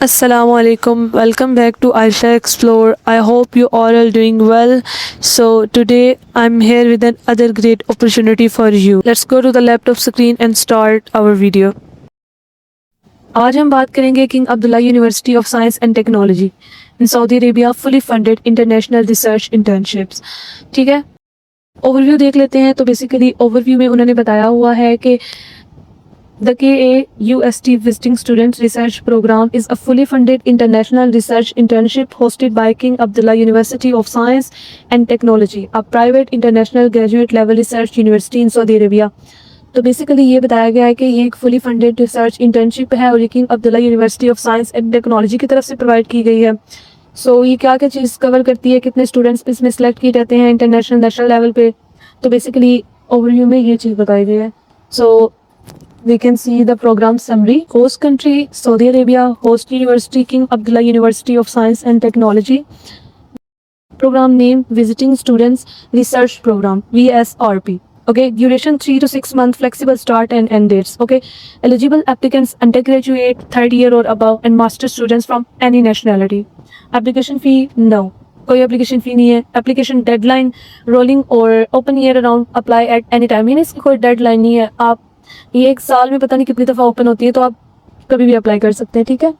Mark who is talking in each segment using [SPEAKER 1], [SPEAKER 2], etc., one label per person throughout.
[SPEAKER 1] Assalamu alaikum. Welcome back to Aisha Explore. I hope you all are doing well. So today I'm here with another great opportunity for you. Let's go to the laptop screen and start our video. आज हम बात करेंगे king Abdullah university of science and technology in Saudi Arabia fully funded international research internships. ठीक है, overview देख लेते हैं। तो बेसिकली ओवरव्यू में उन्होंने बताया हुआ है कि The KAUST Visiting Student Research Program is a fully funded international research internship hosted by King Abdullah University of Science and Technology, a private international graduate level research university in Saudi Arabia. तो basically ये बताया गया है कि ये एक fully funded research internship है और ये king Abdullah university of science and technology की तरफ से प्रोवाइड की गई है। सो ये क्या क्या चीज़ कवर करती है, कितने स्टूडेंट्स इसमें सेलेक्ट किए जाते हैं इंटरनेशनल नेशनल लेवल पे, तो बेसिकली ओवरव्यू में ये चीज़ बताई गई है। सो we can see the program summary. Host country Saudi Arabia, host university King Abdullah University of Science and Technology. Program name Visiting Students Research Program, VSRP. Okay, duration 3 to 6 month, flexible start and end dates. Okay, eligible applicants undergraduate, third year or above and master students from any nationality. Application fee no, कोई application fee नहीं है। Application deadline rolling और open year around apply at any time, यानी इसकी कोई deadline नहीं है। आप ये एक साल में पता नहीं कितनी दफ़ा ओपन होती है, तो आप कभी भी अप्लाई कर सकते हैं। ठीक है,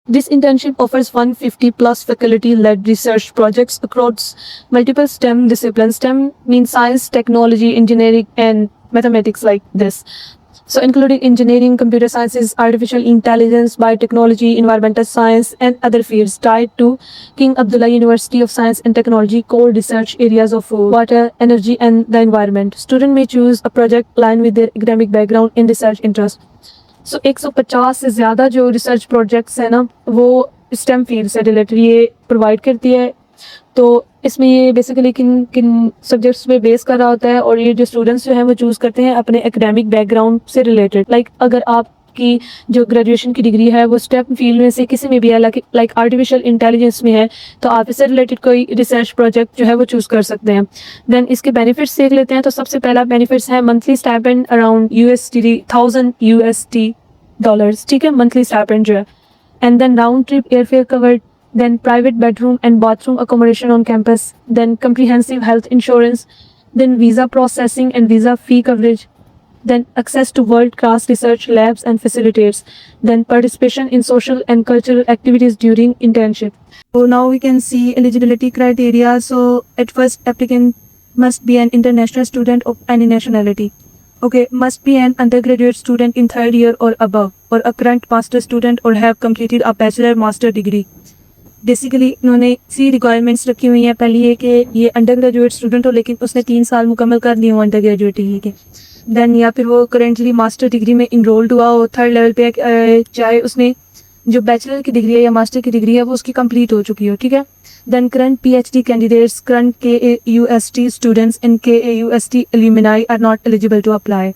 [SPEAKER 1] this internship offers 150 plus faculty led research projects across multiple STEM discipline. STEM mean science, technology, engineering and mathematics like this. So including engineering, computer sciences, artificial intelligence, biotechnology, environmental science and other fields tied to King Abdullah University of Science and Technology core research areas of water, energy and the environment. Student may choose a project aligned with their academic background and research interest. So 150 से ज़्यादा जो research projects है ना, वो STEM field से related ये provide करती है। तो इसमें ये बेसिकली किन किन सब्जेक्ट्स पे बेस कर रहा होता है और ये जो स्टूडेंट्स जो हैं वो चूज़ करते हैं अपने एकेडमिक बैकग्राउंड से रिलेटेड। लाइक अगर आपकी जो ग्रेजुएशन की डिग्री है वो स्टेम फील्ड में से किसी में भी है, लाइक आर्टिफिशियल इंटेलिजेंस में है, तो आप इससे रिलेटेड कोई रिसर्च प्रोजेक्ट जो है वो चूज़ कर सकते हैं। देन इसके बेनिफिट्स देख लेते हैं। तो सबसे पहला बेनिफिट्स है मंथली स्टाइपेंड अराउंड $1000 डॉलर्स। ठीक है, मंथली स्टाइपेंड जो है। And then round trip airfare covered, then private bedroom and bathroom accommodation on campus, then comprehensive health insurance, then visa processing and visa fee coverage, then access to world-class research labs and facilities, then participation in social and cultural activities during internship. So now we can see eligibility criteria. So at first, applicant must be an international student of any nationality. Okay, must be an undergraduate student in third year or above, or a current master student or have completed a bachelor master degree. Basically इन्होंने सी requirements रखी हुई हैं। पहली है कि ये under graduate student हो लेकिन उसने 3 साल मुकम्मल कर लिए हो अंडर ग्रेजुएट डिग्री के। देन या फिर वो करेंटली मास्टर डिग्री में इनरोल्ड हुआ हो थर्ड लेवल पे, चाहे उसने जो बैचलर की डिग्री है या मास्टर की डिग्री है वो उसकी कंप्लीट हो चुकी हो। ठीक है, then current PhD candidates, current KAUST students and KAUST alumni are not eligible to apply.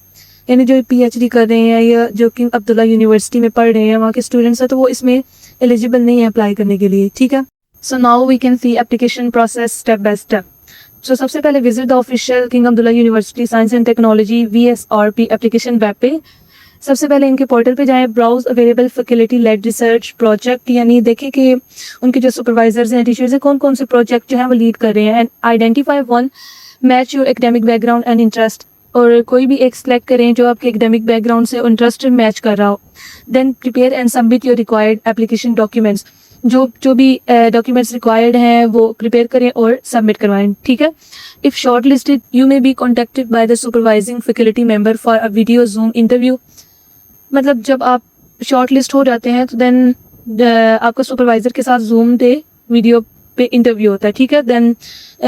[SPEAKER 1] यानी जो PhD कर रहे हैं या जो किंग अब्दुल्ला यूनिवर्सिटी में पढ़ रहे हैं वहाँ के स्टूडेंट्स हैं, तो वो इसमें एलिजिबल नहीं है अप्लाई करने के लिए। ठीक है, so now we can see application process step by step. So सबसे पहले visit the official King Abdullah University Science and Technology VSRP application web पे। सबसे पहले इनके पोर्टल पे जाएं, browse available faculty led research project, यानी देखें कि उनके जो सुपरवाइजर्स हैं, टीचर्स हैं, कौन कौन से प्रोजेक्ट जो हैं वो लीड कर रहे हैं। And identify one match your academic background and interest, और कोई भी एक सिलेक्ट करें जो आपके एकेडमिक बैकग्राउंड से इंटरेस्ट मैच कर रहा हो। Then prepare and submit your required application documents, जो भी डॉक्यूमेंट्स रिक्वायर्ड हैं वो प्रिपेयर करें और सबमिट करवाएं। ठीक है, if short listed you may be contacted by the supervising faculty member for a video zoom interview. मतलब जब आप शॉर्ट लिस्ट हो जाते हैं तो देन आपका सुपरवाइजर के साथ जूम पे वीडियो पे इंटरव्यू होता है। ठीक है, देन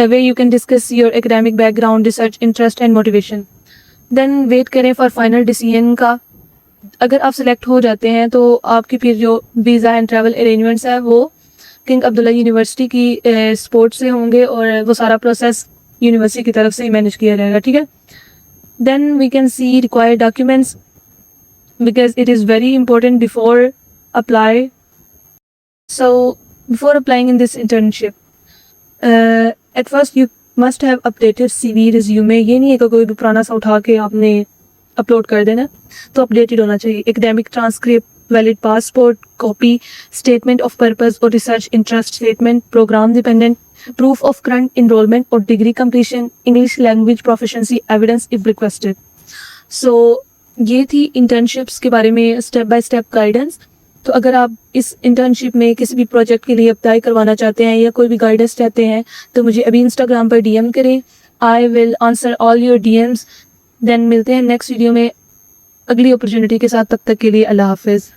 [SPEAKER 1] वे you can discuss your academic background, research interest and motivation. Then wait करें फॉर फाइनल डिसीजन का। अगर आप सिलेक्ट हो जाते हैं तो आपकी फिर जो वीज़ा एंड ट्रैवल अरेंजमेंट्स है वो किंग अब्दुल्ला यूनिवर्सिटी की सपोर्ट से होंगे और वो सारा प्रोसेस यूनिवर्सिटी की तरफ से ही मैनेज किया जाएगा। ठीक है, then we can see required documents because it is very important before apply. So before applying in this internship at first you must have updated CV resume. ये नहीं है कि कोई भी पुराना सा उठा के आपने अपलोड कर देना, तो अपडेटेड होना चाहिए। Academic transcript, valid passport copy, statement of purpose और research interest statement, programme dependent, proof of current enrollment or degree completion, English language proficiency evidence if requested. So ये थी इंटर्नशिप्स के बारे में स्टेप बाय स्टेप गाइडेंस. तो अगर आप इस इंटर्नशिप में किसी भी प्रोजेक्ट के लिए अप्लाई करवाना चाहते हैं या कोई भी गाइडेंस चाहते हैं तो मुझे अभी इंस्टाग्राम पर डीएम करें. I will answer all your DMs. Then मिलते हैं नेक्स्ट वीडियो में अगली अपॉर्चुनिटी के साथ. तब तक के लिए अल्लाह हाफिज़.